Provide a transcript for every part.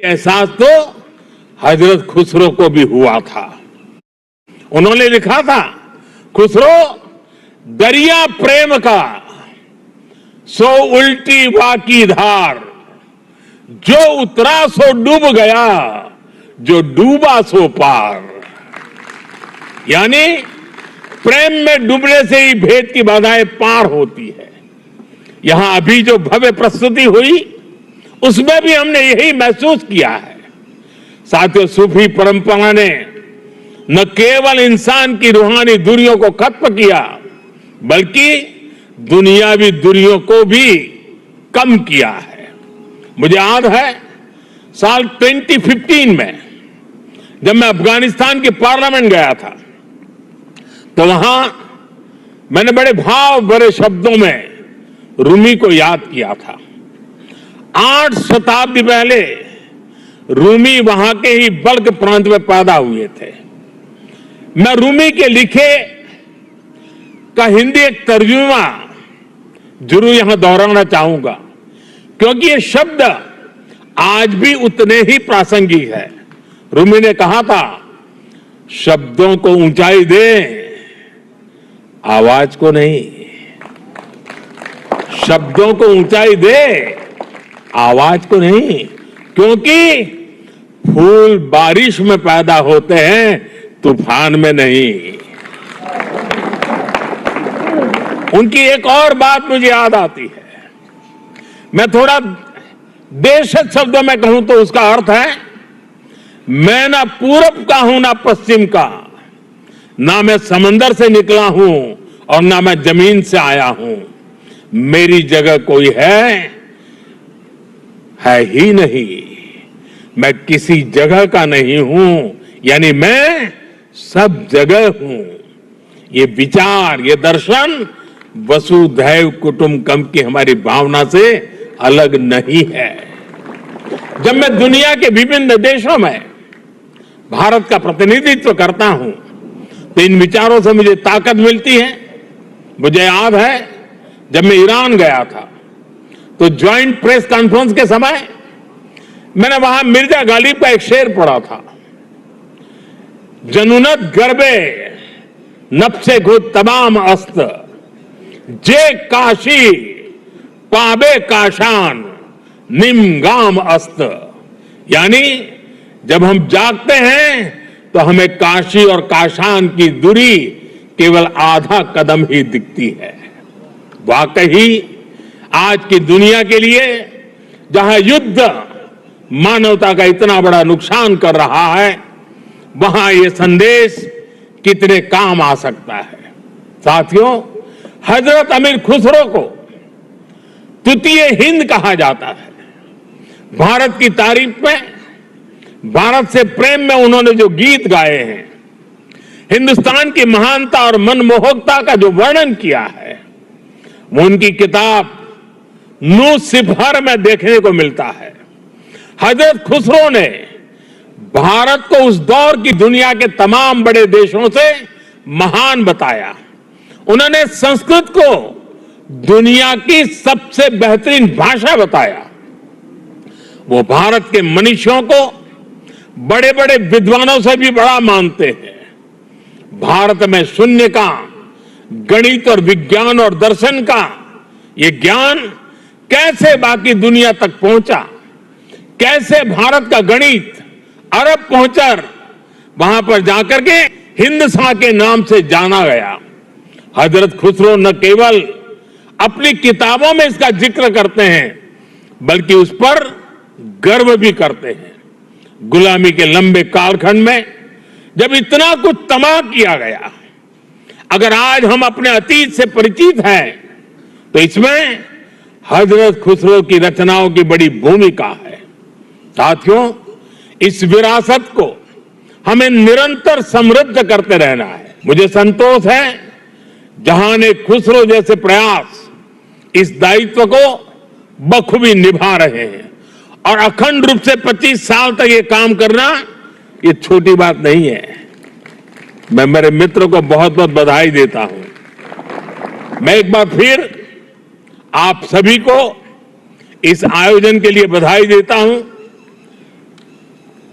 एहसास तो हजरत खुसरो को भी हुआ था। उन्होंने लिखा था, खुसरो दरिया प्रेम का सो उल्टी वाकी धार, जो उतरा सो डूब गया, जो डूबा सो पार। यानी प्रेम में डूबने से ही भेद की बाधाएं पार होती है। यहां अभी जो भव्य प्रस्तुति हुई उसमें भी हमने यही महसूस किया है। साथियों, सूफी परंपरा ने न केवल इंसान की रूहानी दूरियों को खत्म किया, बल्कि दुनियावी दूरियों को भी कम किया है। मुझे याद है साल 2015 में जब मैं अफगानिस्तान के पार्लियामेंट गया था, तो वहां मैंने बड़े भाव भरे शब्दों में रूमी को याद किया था। 8 शताब्दी पहले रूमी वहां के ही बल्ख प्रांत में पैदा हुए थे। मैं रूमी के लिखे का हिंदी एक तर्जुमा जरूर यहां दोहराना चाहूंगा, क्योंकि ये शब्द आज भी उतने ही प्रासंगिक है। रूमी ने कहा था, शब्दों को ऊंचाई दे, आवाज को नहीं। शब्दों को ऊंचाई दे, आवाज को नहीं, क्योंकि फूल बारिश में पैदा होते हैं, तूफान में नहीं। उनकी एक और बात मुझे याद आती है। मैं थोड़ा देशज शब्दों में कहूं तो उसका अर्थ है, मैं ना पूरब का हूं ना पश्चिम का, ना मैं समंदर से निकला हूं और ना मैं जमीन से आया हूं। मेरी जगह कोई है ही नहीं। मैं किसी जगह का नहीं हूं, यानी मैं सब जगह हूं। ये विचार, ये दर्शन वसुधैव कुटुंबकम की हमारी भावना से अलग नहीं है। जब मैं दुनिया के विभिन्न देशों में भारत का प्रतिनिधित्व करता हूं, तो इन विचारों से मुझे ताकत मिलती है। मुझे याद है जब मैं ईरान गया था, तो ज्वाइंट प्रेस कॉन्फ्रेंस के समय मैंने वहां मिर्जा गालिब का एक शेर पढ़ा था, जनुनत गर्बे नफ्से गो तमाम अस्त, जे काशी पाबे काशान निमगाम अस्त। यानी जब हम जागते हैं तो हमें काशी और काशान की दूरी केवल आधा कदम ही दिखती है। वाकई आज की दुनिया के लिए, जहां युद्ध मानवता का इतना बड़ा नुकसान कर रहा है, वहां ये संदेश कितने काम आ सकता है। साथियों, हजरत अमीर खुसरो को तृतीय हिंद कहा जाता है। भारत की तारीफ में, भारत से प्रेम में उन्होंने जो गीत गाए हैं, हिंदुस्तान की महानता और मनमोहकता का जो वर्णन किया है, वो उनकी किताब नू सिफर में देखने को मिलता है। हजरत खुसरो ने भारत को उस दौर की दुनिया के तमाम बड़े देशों से महान बताया। उन्होंने संस्कृत को दुनिया की सबसे बेहतरीन भाषा बताया। वो भारत के मनीषियों को बड़े बड़े विद्वानों से भी बड़ा मानते हैं। भारत में शून्य का, गणित और विज्ञान और दर्शन का ये ज्ञान कैसे बाकी दुनिया तक पहुंचा, कैसे भारत का गणित अरब पहुंचकर वहां पर जाकर के हिंदसा के नाम से जाना गया। हजरत खुसरो न केवल अपनी किताबों में इसका जिक्र करते हैं, बल्कि उस पर गर्व भी करते हैं। गुलामी के लंबे कालखंड में जब इतना कुछ तबाह किया गया, अगर आज हम अपने अतीत से परिचित हैं, तो इसमें हजरत खुसरो की रचनाओं की बड़ी भूमिका है। साथियों, इस विरासत को हमें निरंतर समृद्ध करते रहना है। मुझे संतोष है जहां खुसरो जैसे प्रयास इस दायित्व को बखूबी निभा रहे हैं, और अखंड रूप से 25 साल तक ये काम करना ये छोटी बात नहीं है। मैं मेरे मित्र को बहुत बहुत बधाई देता हूं। मैं एक बार फिर आप सभी को इस आयोजन के लिए बधाई देता हूं।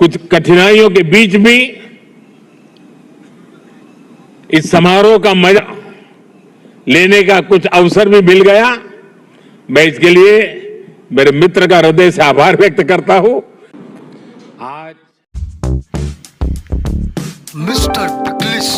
कुछ कठिनाइयों के बीच भी इस समारोह का मजा लेने का कुछ अवसर भी मिल गया। मैं इसके लिए मेरे मित्र का हृदय से आभार व्यक्त करता हूं। आज मिस्टर पिकलिस